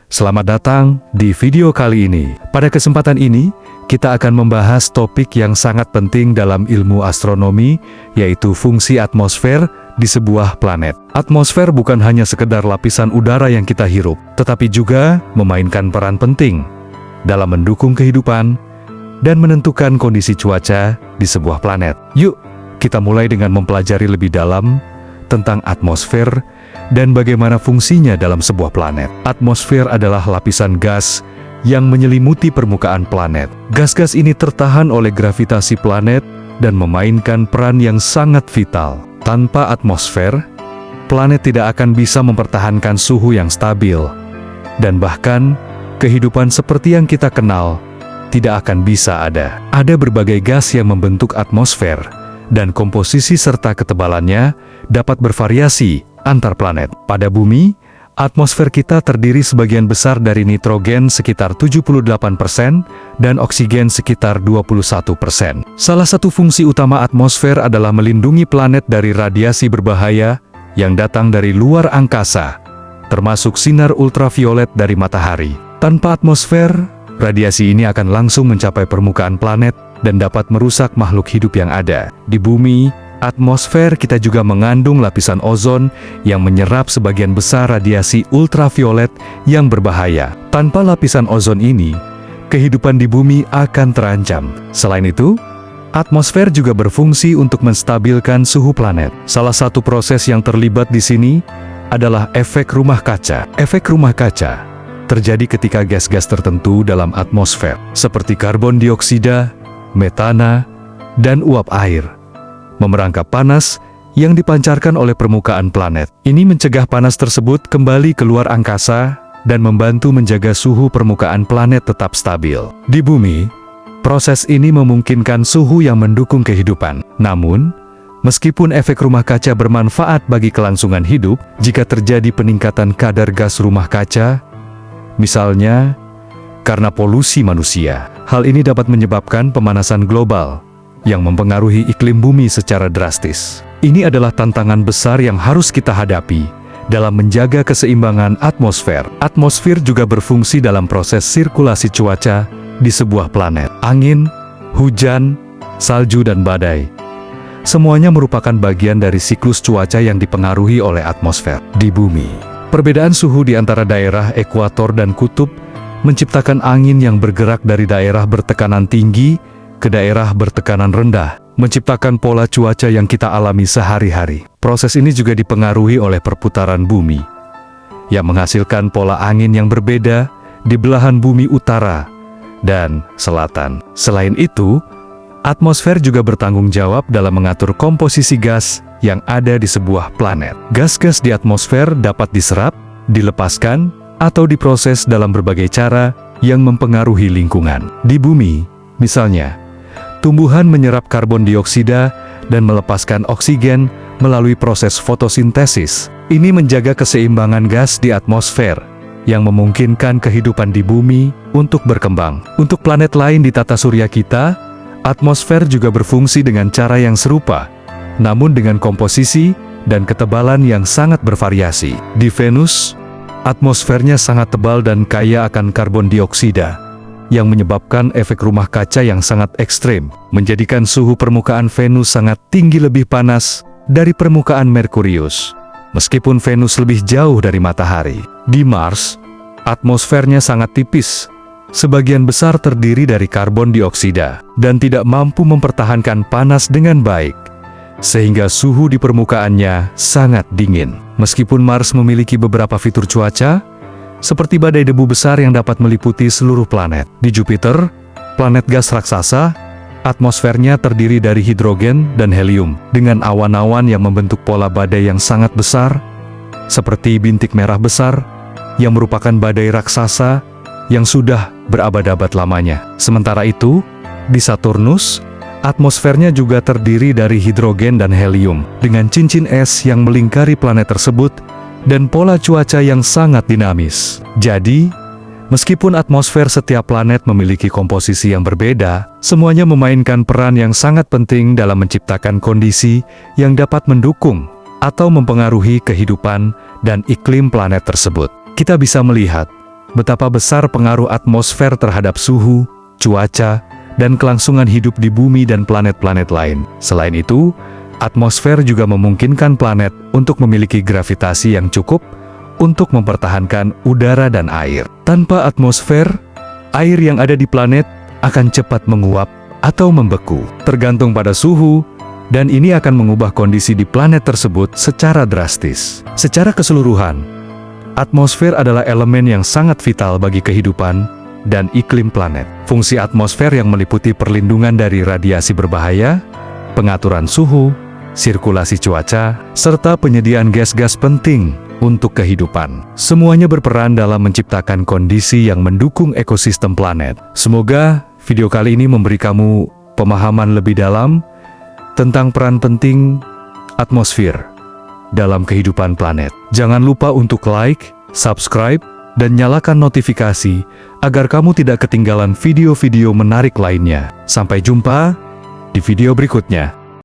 Selamat datang di video kali ini. Pada kesempatan ini, kita akan membahas topik yang sangat penting dalam ilmu astronomi, yaitu fungsi atmosfer di sebuah planet. Atmosfer bukan hanya sekedar lapisan udara yang kita hirup, tetapi juga memainkan peran penting dalam mendukung kehidupan dan menentukan kondisi cuaca di sebuah planet. Yuk, kita mulai dengan mempelajari lebih dalam tentang atmosfer dan bagaimana fungsinya dalam sebuah planet. Atmosfer adalah lapisan gas yang menyelimuti permukaan planet. Gas-gas ini tertahan oleh gravitasi planet dan memainkan peran yang sangat vital. Tanpa atmosfer, planet tidak akan bisa mempertahankan suhu yang stabil. Dan bahkan, kehidupan seperti yang kita kenal tidak akan bisa ada. Ada berbagai gas yang membentuk atmosfer, dan komposisi serta ketebalannya dapat bervariasi antar planet. Pada bumi, atmosfer kita terdiri sebagian besar dari nitrogen sekitar 78% dan oksigen sekitar 21%. Salah satu fungsi utama atmosfer adalah melindungi planet dari radiasi berbahaya yang datang dari luar angkasa, termasuk sinar ultraviolet dari matahari. Tanpa atmosfer, radiasi ini akan langsung mencapai permukaan planet dan dapat merusak makhluk hidup yang ada. Di bumi, atmosfer kita juga mengandung lapisan ozon yang menyerap sebagian besar radiasi ultraviolet yang berbahaya. Tanpa lapisan ozon ini, kehidupan di bumi akan terancam. Selain itu, atmosfer juga berfungsi untuk menstabilkan suhu planet. Salah satu proses yang terlibat di sini adalah efek rumah kaca. Efek rumah kaca terjadi ketika gas-gas tertentu dalam atmosfer, seperti karbon dioksida, metana, dan uap air, memerangkap panas yang dipancarkan oleh permukaan planet. Ini mencegah panas tersebut kembali keluar angkasa dan membantu menjaga suhu permukaan planet tetap stabil. Di bumi, proses ini memungkinkan suhu yang mendukung kehidupan. Namun, meskipun efek rumah kaca bermanfaat bagi kelangsungan hidup, jika terjadi peningkatan kadar gas rumah kaca, misalnya karena polusi manusia, hal ini dapat menyebabkan pemanasan global yang mempengaruhi iklim bumi secara drastis. Ini adalah tantangan besar yang harus kita hadapi dalam menjaga keseimbangan atmosfer. Atmosfer juga berfungsi dalam proses sirkulasi cuaca di sebuah planet. Angin, hujan, salju, dan badai, semuanya merupakan bagian dari siklus cuaca yang dipengaruhi oleh atmosfer. Di bumi, perbedaan suhu di antara daerah ekuator dan kutub menciptakan angin yang bergerak dari daerah bertekanan tinggi ke daerah bertekanan rendah, menciptakan pola cuaca yang kita alami sehari-hari. Proses ini juga dipengaruhi oleh perputaran bumi, yang menghasilkan pola angin yang berbeda di belahan bumi utara dan selatan. Selain itu, atmosfer juga bertanggung jawab dalam mengatur komposisi gas yang ada di sebuah planet. Gas-gas di atmosfer dapat diserap, dilepaskan, atau diproses dalam berbagai cara yang mempengaruhi lingkungan. Di bumi, misalnya, tumbuhan menyerap karbon dioksida dan melepaskan oksigen melalui proses fotosintesis. Ini menjaga keseimbangan gas di atmosfer, yang memungkinkan kehidupan di bumi untuk berkembang. Untuk planet lain di tata surya kita, atmosfer juga berfungsi dengan cara yang serupa, namun dengan komposisi dan ketebalan yang sangat bervariasi. Di Venus, atmosfernya sangat tebal dan kaya akan karbon dioksida, yang menyebabkan efek rumah kaca yang sangat ekstrim, menjadikan suhu permukaan Venus sangat tinggi, lebih panas dari permukaan Merkurius, meskipun Venus lebih jauh dari matahari. Di Mars, atmosfernya sangat tipis, sebagian besar terdiri dari karbon dioksida, dan tidak mampu mempertahankan panas dengan baik, sehingga suhu di permukaannya sangat dingin. Meskipun Mars memiliki beberapa fitur cuaca, seperti badai debu besar yang dapat meliputi seluruh planet. Di Jupiter, planet gas raksasa, atmosfernya terdiri dari hidrogen dan helium, dengan awan-awan yang membentuk pola badai yang sangat besar, seperti bintik merah besar, yang merupakan badai raksasa yang sudah berabad-abad lamanya. Sementara itu, di Saturnus, atmosfernya juga terdiri dari hidrogen dan helium, dengan cincin es yang melingkari planet tersebut, dan pola cuaca yang sangat dinamis. Jadi, meskipun atmosfer setiap planet memiliki komposisi yang berbeda, semuanya memainkan peran yang sangat penting dalam menciptakan kondisi yang dapat mendukung atau mempengaruhi kehidupan dan iklim planet tersebut. Kita bisa melihat betapa besar pengaruh atmosfer terhadap suhu, cuaca, dan kelangsungan hidup di bumi dan planet-planet lain. Selain itu, atmosfer juga memungkinkan planet untuk memiliki gravitasi yang cukup untuk mempertahankan udara dan air. Tanpa atmosfer, air yang ada di planet akan cepat menguap atau membeku, tergantung pada suhu, dan ini akan mengubah kondisi di planet tersebut secara drastis. Secara keseluruhan, atmosfer adalah elemen yang sangat vital bagi kehidupan dan iklim planet. Fungsi atmosfer yang meliputi perlindungan dari radiasi berbahaya, pengaturan suhu, sirkulasi cuaca, serta penyediaan gas-gas penting untuk kehidupan. Semuanya berperan dalam menciptakan kondisi yang mendukung ekosistem planet. Semoga video kali ini memberi kamu pemahaman lebih dalam tentang peran penting atmosfer dalam kehidupan planet. Jangan lupa untuk like, subscribe, dan nyalakan notifikasi agar kamu tidak ketinggalan video-video menarik lainnya. Sampai jumpa di video berikutnya.